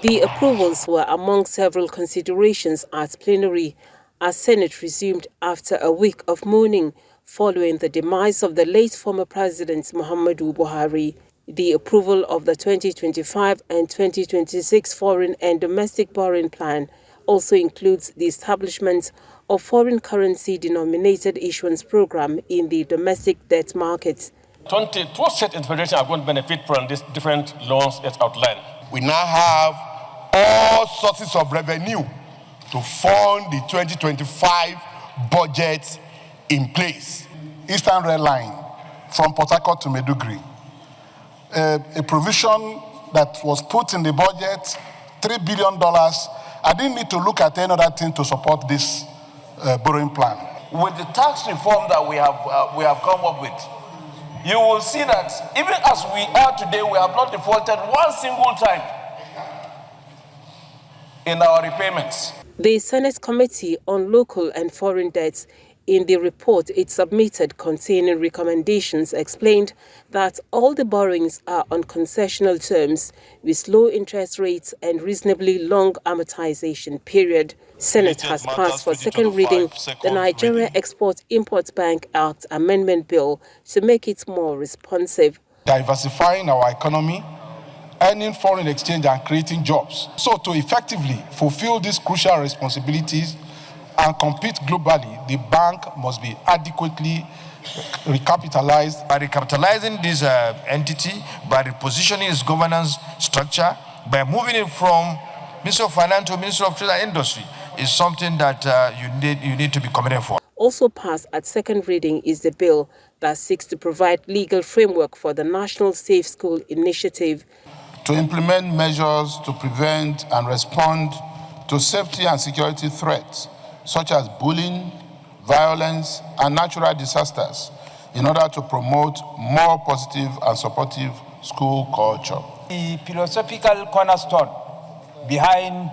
The approvals were among several considerations at plenary as Senate resumed after a week of mourning following the demise of the late former President Muhammadu Buhari. The approval of the 2025 and 2026 foreign and domestic borrowing plan also includes the establishment of foreign currency denominated issuance program in the domestic debt market. 22 states in the federation are going to benefit from these different loans as outlined. We now have all sources of revenue to fund the 2025 budget in place. Eastern Rail Line from Port Harcourt to Maiduguri. A provision that was put in the budget, $3 billion. I didn't need to look at any other thing to support this borrowing plan. With the tax reform that we have come up with, you will see that even as we are today, we have not defaulted one single time in our repayments. The Senate Committee on Local and Foreign Debts, in the report it submitted containing recommendations, explained that all the borrowings are on concessional terms with low interest rates and reasonably long amortization period. Senate has passed for second reading the Nigerian Export-Import Bank Act Amendment Bill to make it more responsive. Diversifying our economy, earning foreign exchange and creating jobs. So to effectively fulfill these crucial responsibilities and compete globally, the bank must be adequately recapitalized. By recapitalizing this entity, by repositioning its governance structure, by moving it from Ministry of Finance to Ministry of Trade and Industry, is something that you need to be committed for. Also passed at second reading is the bill that seeks to provide legal framework for the National Safe School Initiative. To implement measures to prevent and respond to safety and security threats, such as bullying, violence, and natural disasters, in order to promote more positive and supportive school culture. The philosophical cornerstone behind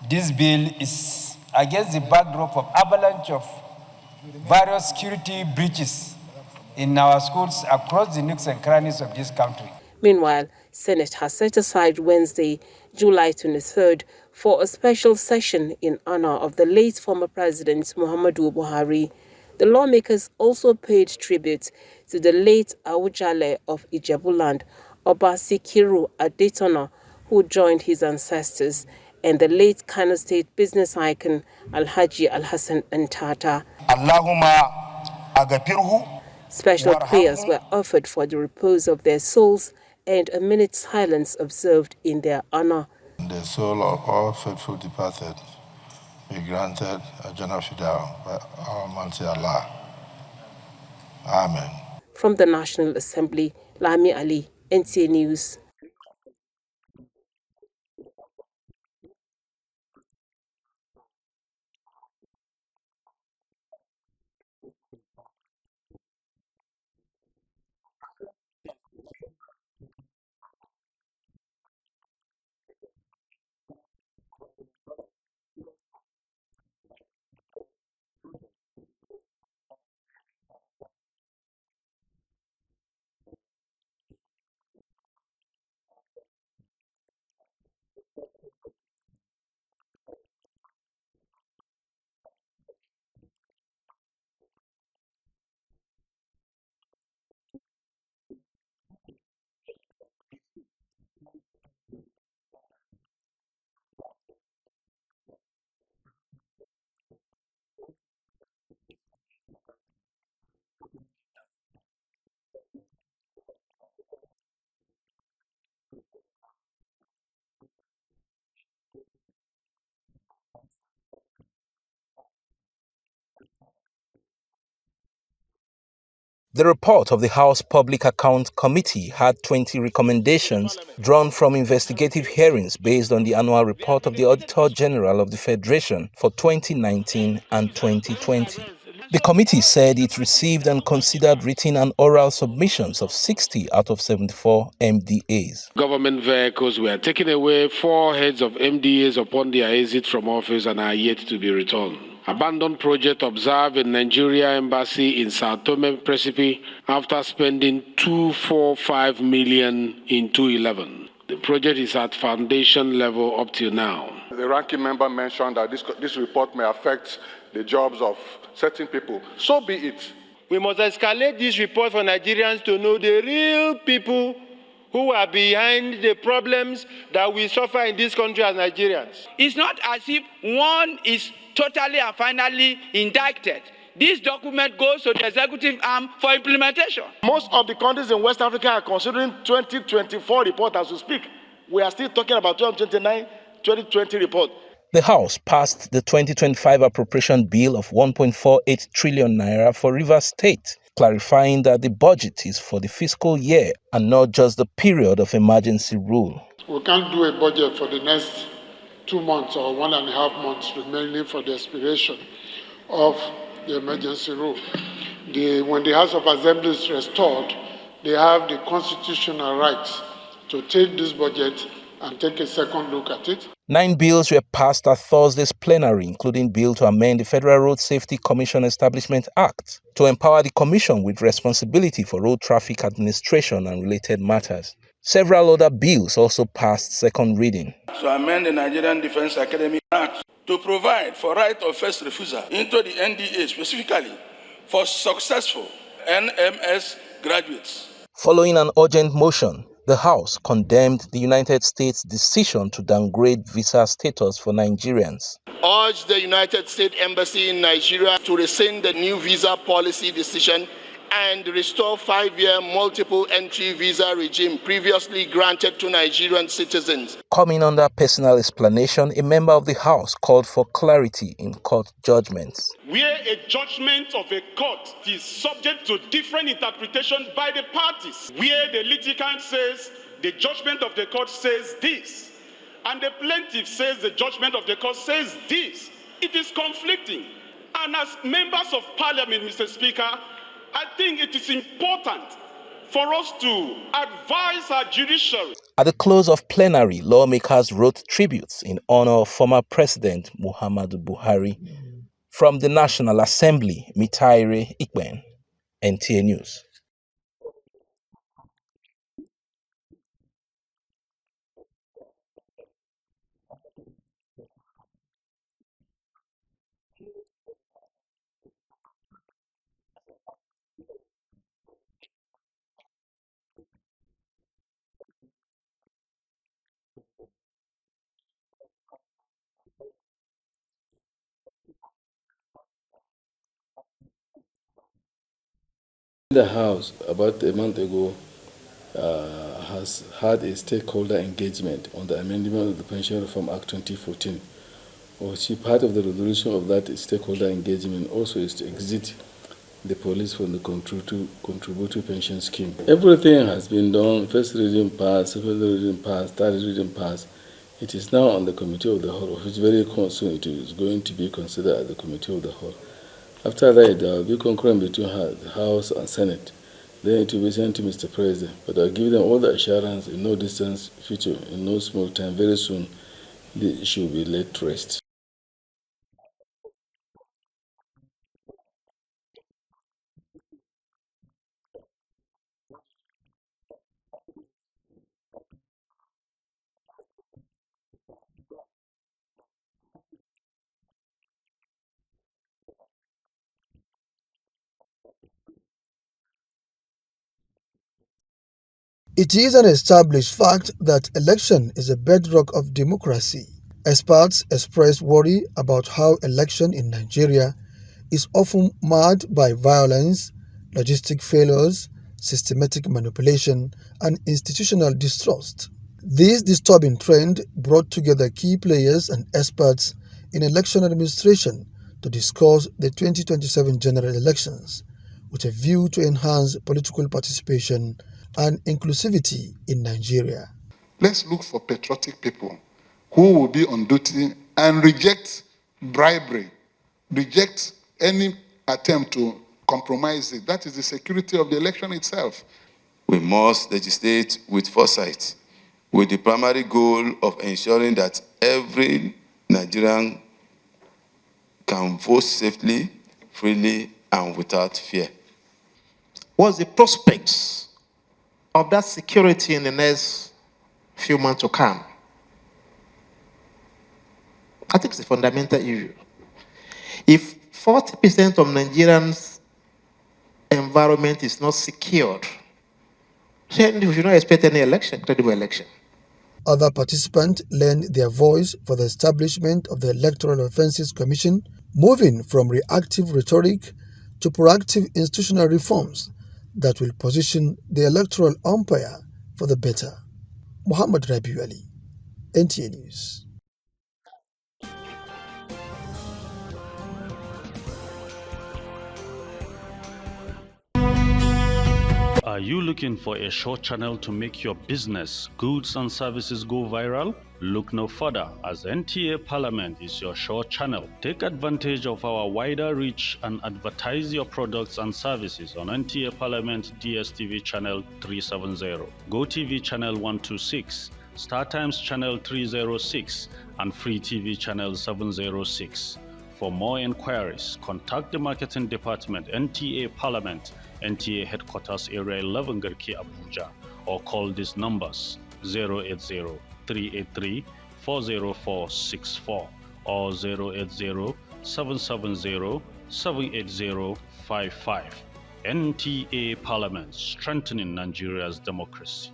this bill is against the backdrop of avalanche of various security breaches in our schools across the nooks and crannies of this country. Meanwhile, Senate has set aside Wednesday, July 23rd, for a special session in honor of the late former President Muhammadu Buhari. The lawmakers also paid tribute to the late Awujale of Ijebuland, Oba Sikiru Adetona, who joined his ancestors, and the late Kano State business icon Alhaji Alhassan Ntata. Allahumma agapirhu. Special prayers were offered for the repose of their souls and a minute's silence observed in their honor. The soul of all faithful departed be granted a Jannah Fidal by Almighty Allah. Amen. From the National Assembly, Lami Ali, NTA News. The report of the House Public Account Committee had 20 recommendations drawn from investigative hearings based on the annual report of the Auditor General of the Federation for 2019 and 2020. The committee said it received and considered written and oral submissions of 60 out of 74 MDAs. Government vehicles were taken away, 4 heads of MDAs upon their exit from office and are yet to be returned. Abandoned project observed in Nigeria Embassy in Sao Tome and Principe after spending $245 million in 2011. The project is at foundation level up till now. The ranking member mentioned that this report may affect the jobs of certain people. So be it. We must escalate this report for Nigerians to know the real people who are behind the problems that we suffer in this country as Nigerians. It's not as if one is totally and finally indicted. This document goes to the executive arm for implementation. Most of the countries in West Africa are considering 2024 report as we speak. We are still talking about 2029, 2020 report. The House passed the 2025 appropriation bill of 1.48 trillion naira for Rivers State, clarifying that the budget is for the fiscal year and not just the period of emergency rule. We can't do a budget for the next 2 months or 1.5 months remaining for the expiration of the emergency rule. When the House of Assembly is restored, they have the constitutional rights to take this budget and take a second look at it. 9 bills were passed at Thursday's plenary, including bill to amend the Federal Road Safety Commission Establishment Act to empower the commission with responsibility for road traffic administration and related matters. Several other bills also passed second reading. To amend the Nigerian Defense Academy Act to provide for right of first refusal into the NTA specifically for successful NMS graduates. Following an urgent motion, the House condemned the United States' decision to downgrade visa status for Nigerians. Urge the United States Embassy in Nigeria to rescind the new visa policy decision and restore 5-year multiple entry visa regime previously granted to Nigerian citizens. Coming under personal explanation, a member of the House called for clarity in court judgments. Where a judgment of a court is subject to different interpretation by the parties, where the litigant says the judgment of the court says this, and the plaintiff says the judgment of the court says this, it is conflicting. And as members of Parliament, Mr. Speaker, I think it is important for us to advise our judiciary. At the close of plenary, lawmakers wrote tributes in honor of former President Muhammadu Buhari. From the National Assembly, Mitaire Ikben, NTA News. The House, about a month ago, has had a stakeholder engagement on the amendment of the Pension Reform Act 2014. Part of the resolution of that stakeholder engagement also is to exit the police from the contributory pension scheme. Everything has been done, first reading passed, second reading passed, third reading passed. It is now on the Committee of the Whole, which very soon it is going to be considered at the Committee of the Whole. After that, there will be concurrent between the House and Senate. Then it will be sent to Mr. President. But I'll give them all the assurance in no distance future, in no small time, very soon, the issue will be laid to rest. It is an established fact that election is a bedrock of democracy. Experts express worry about how election in Nigeria is often marred by violence, logistic failures, systematic manipulation, and institutional distrust. This disturbing trend brought together key players and experts in election administration to discuss the 2027 general elections with a view to enhance political participation and inclusivity in Nigeria. Let's look for patriotic people who will be on duty and reject bribery, reject any attempt to compromise it. That is the security of the election itself. We must legislate with foresight, with the primary goal of ensuring that every Nigerian can vote safely, freely, and without fear. What's the prospects of that security in the next few months to come. I think it's a fundamental issue. If 40% of Nigerians' environment is not secured, then we should not expect any election, credible election. Other participants lend their voice for the establishment of the Electoral Offences Commission, moving from reactive rhetoric to proactive institutional reforms that will position the electoral umpire for the better. Muhammad Rabiu Ali, NTA News. Are you looking for a short channel to make your business, goods and services go viral? Look no further, as NTA Parliament is your short channel. Take advantage of our wider reach and advertise your products and services on NTA Parliament DSTV channel 370, GoTV channel 126, StarTimes channel 306, and Free TV channel 706. For more inquiries, contact the Marketing Department, NTA Parliament, NTA Headquarters Area 11 Garki Abuja, or call these numbers 080-383-40464 or 080-770-78055. NTA Parliament, strengthening Nigeria's democracy.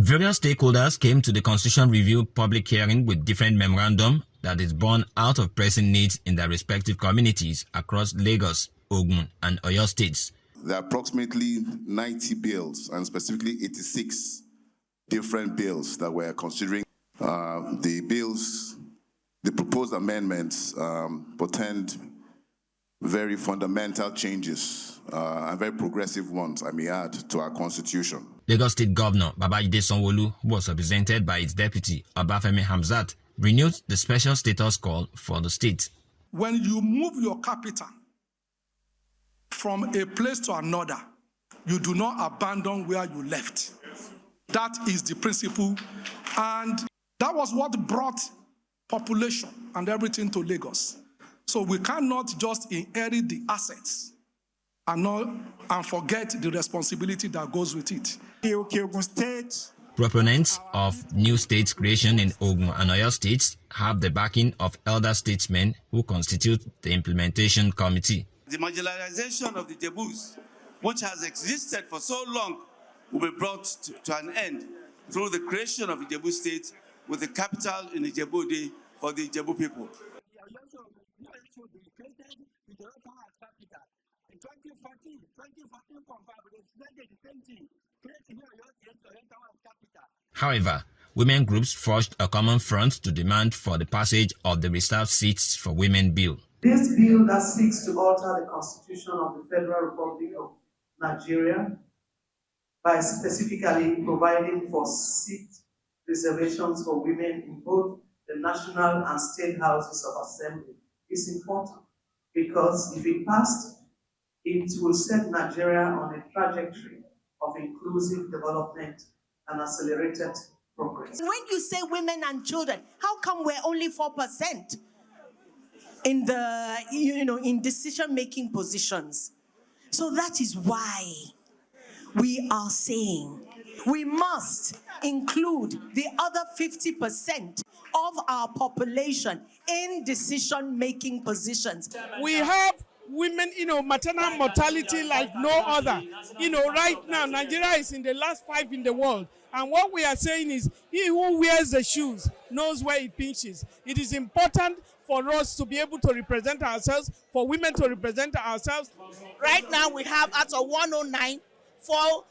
Various stakeholders came to the Constitution Review public hearing with different memorandum that is born out of pressing needs in their respective communities across Lagos, Ogun, and Oyo states. There are approximately 90 bills, and specifically 86 different bills that we're considering. The proposed amendments portend very fundamental changes and very progressive ones, I may add, to our constitution. Lagos State Governor Babajide Sanwo-Olu, who was represented by its deputy Obafemi Hamzat, renewed the special status call for the state. When you move your capital from a place to another, you do not abandon where you left. That is the principle, and that was what brought population and everything to Lagos. So we cannot just inherit the assets and forget the responsibility that goes with it. Ogun State. Proponents of new state creation in Ogun and Oyo states have the backing of elder statesmen who constitute the implementation committee. The marginalization of the Jebus, which has existed for so long, will be brought to an end through the creation of Ijebu State with the capital in Ijebu for the Ijebu people. However, women groups forged a common front to demand for the passage of the Reserved Seats for Women Bill. This bill that seeks to alter the Constitution of the Federal Republic of Nigeria by specifically providing for seat reservations for women in both the national and state houses of assembly is important, because if it passed, it will set Nigeria on a trajectory of inclusive development and accelerated progress. When you say women and children, how come we're only 4% in the in decision-making positions? So that is why we are saying we must include the other 50% of our population in decision-making positions. We have women, maternal mortality like no other. Right now, Nigeria is in the last 5 in the world. And what we are saying is, he who wears the shoes knows where it pinches. It is important for us to be able to represent ourselves, for women to represent ourselves. Right now, we have out of 109, 4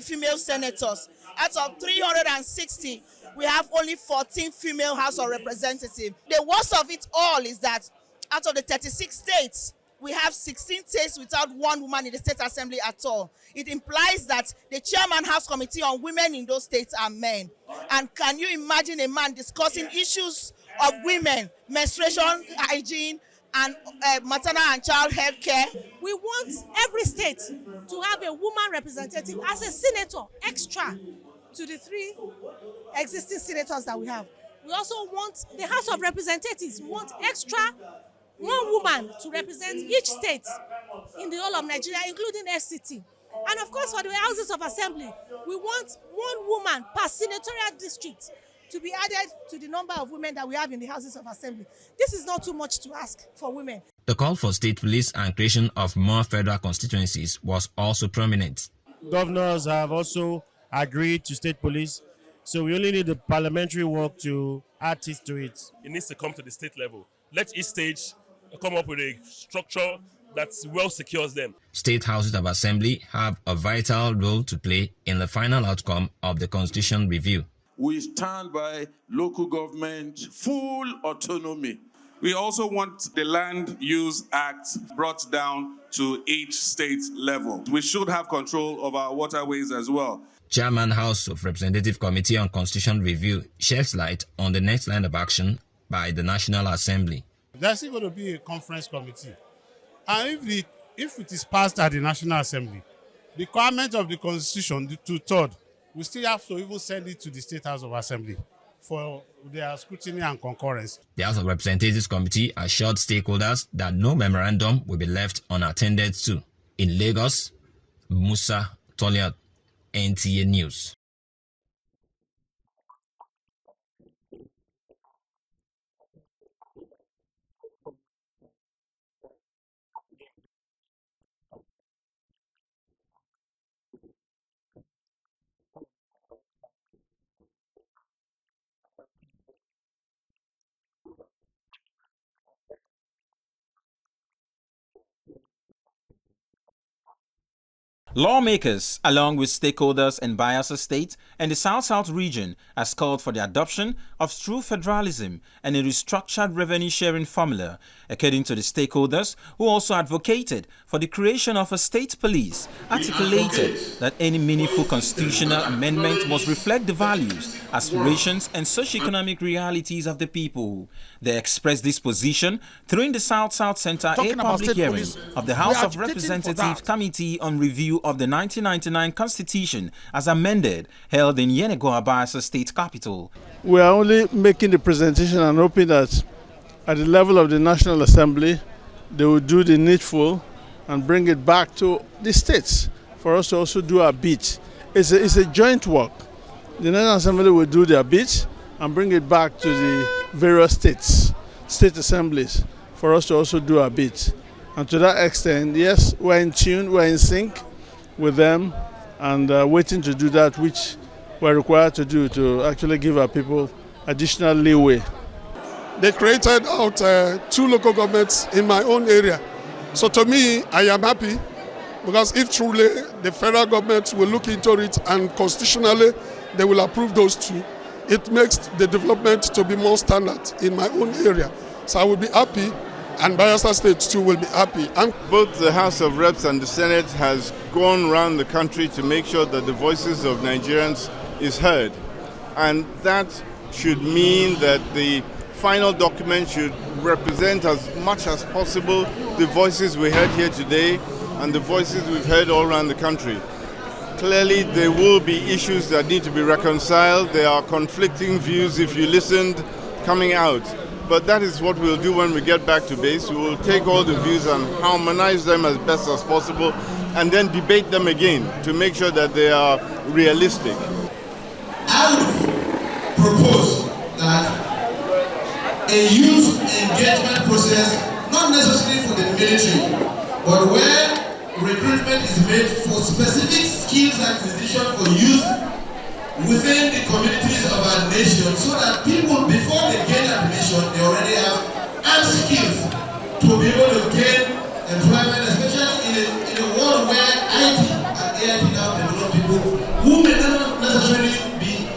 female senators. Out of 360, we have only 14 female House of Representatives. The worst of it all is that out of the 36 states, we have 16 states without one woman in the state assembly at all. It implies that the chairman House Committee on Women in those states are men. And can you imagine a man discussing issues of women, menstruation, hygiene, and maternal and child health care? We want every state to have a woman representative as a senator, extra to the 3 existing senators that we have. We also want the House of Representatives, want extra 1 woman to represent each state in the whole of Nigeria, including FCT. And of course, for the Houses of Assembly, we want 1 woman per senatorial district to be added to the number of women that we have in the Houses of Assembly. This is not too much to ask for women. The call for state police and creation of more federal constituencies was also prominent. Governors have also agreed to state police, so we only need the parliamentary work to add this to it. It needs to come to the state level. Let each state come up with a structure that well secures them. State houses of assembly have a vital role to play in the final outcome of the Constitution Review. We stand by local government full autonomy. We also want the Land Use Act brought down to each state level. We should have control of our waterways as well. Chairman House of Representative Committee on Constitution Review sheds light on the next line of action by the National Assembly. There's still going to be a conference committee. And if it is passed at the National Assembly, the requirement of the Constitution, the 2/3, we still have to even send it to the State House of Assembly for their scrutiny and concurrence. The House of Representatives Committee assured stakeholders that no memorandum will be left unattended to. In Lagos, Musa Toliat, NTA News. Lawmakers, along with stakeholders in Bayelsa State and the South-South region, has called for the adoption of true federalism and a restructured revenue-sharing formula. According to the stakeholders, who also advocated for the creation of a state police, articulated that any meaningful constitutional amendment must reflect the values, aspirations, and socio-economic realities of the people. They expressed this position during the South-South Center A public hearing of the House of Representatives Committee on Review of the 1999 Constitution as amended, held in Yenagoa, Bayelsa State Capital. We are only making the presentation and hoping that at the level of the National Assembly, they will do the needful and bring it back to the states for us to also do our bit. It's a joint work. The National Assembly will do their bit and bring it back to the various state assemblies for us to also do our bit. And to that extent, yes, we're in tune, we're in sync with them and waiting to do that which we're required to do to actually give our people additional leeway. They created out 2 local governments in my own area. So to me, I am happy because if truly the federal government will look into it and constitutionally they will approve those 2, it makes the development to be more standard in my own area. So I will be happy and Bayelsa State too will be happy. And both the House of Reps and the Senate has gone around the country to make sure that the voices of Nigerians is heard. And that should mean that the final document should represent as much as possible the voices we heard here today and the voices we've heard all around the country. Clearly, there will be issues that need to be reconciled. There are conflicting views, if you listened, coming out. But that is what we'll do when we get back to base. We will take all the views and harmonize them as best as possible and then debate them again to make sure that they are realistic. I would propose that a youth engagement process, not necessarily for the military, but where recruitment is made for specific skills acquisition for youth within the communities of our nation, so that people, before they gain admission, they already have skills to be able to gain employment, especially in a world where IT and AIT now develop people who may not necessarily be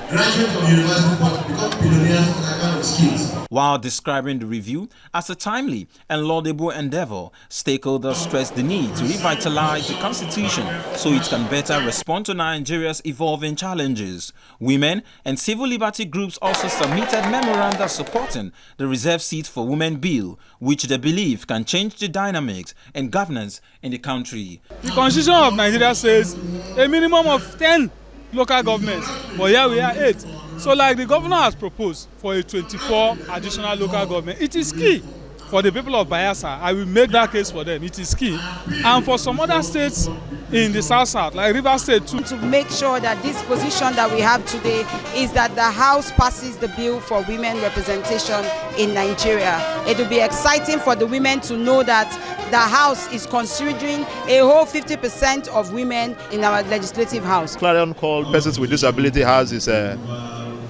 graduates of university but become billionaires with that kind of skills. While describing the review as a timely and laudable endeavor, stakeholders stressed the need to revitalize the Constitution so it can better respond to Nigeria's evolving challenges. Women and civil liberty groups also submitted memoranda supporting the Reserve Seat for Women Bill, which they believe can change the dynamics and governance in the country. The Constitution of Nigeria says a minimum of 10 local governments, but here we are 8. So like the governor has proposed for a 24 additional local government, it is key for the people of Bayelsa. I will make that case for them. It is key. And for some other states in the South-South, like Rivers State too. To make sure that this position that we have today is that the House passes the bill for women representation in Nigeria. It will be exciting for the women to know that the House is considering a whole 50% of women in our legislative house. Clarion called Persons with Disability House is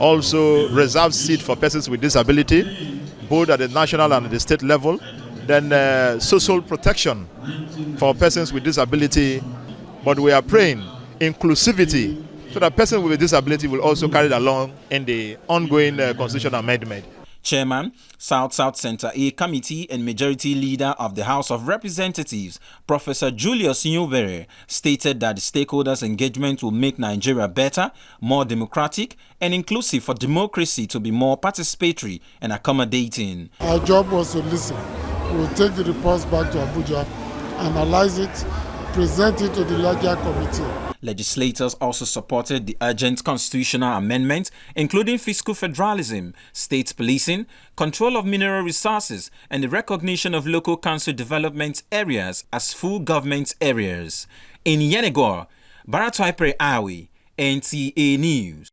also reserved seat for persons with disability, both at the national and at the state level. Then social protection for persons with disability. But we are praying inclusivity so that persons with disability will also carry it along in the ongoing constitutional amendment. Chairman, South-South Center A Committee and Majority Leader of the House of Representatives, Professor Julius Nyubere, stated that the stakeholders' engagement will make Nigeria better, more democratic, and inclusive for democracy to be more participatory and accommodating. Our job was to listen. We will take the reports back to Abuja, analyze it, present it to the larger committee. Legislators also supported the urgent constitutional amendment, including fiscal federalism, state policing, control of mineral resources, and the recognition of local council development areas as full government areas. In Yenagoa, Baratwaipre Awi, NTA News.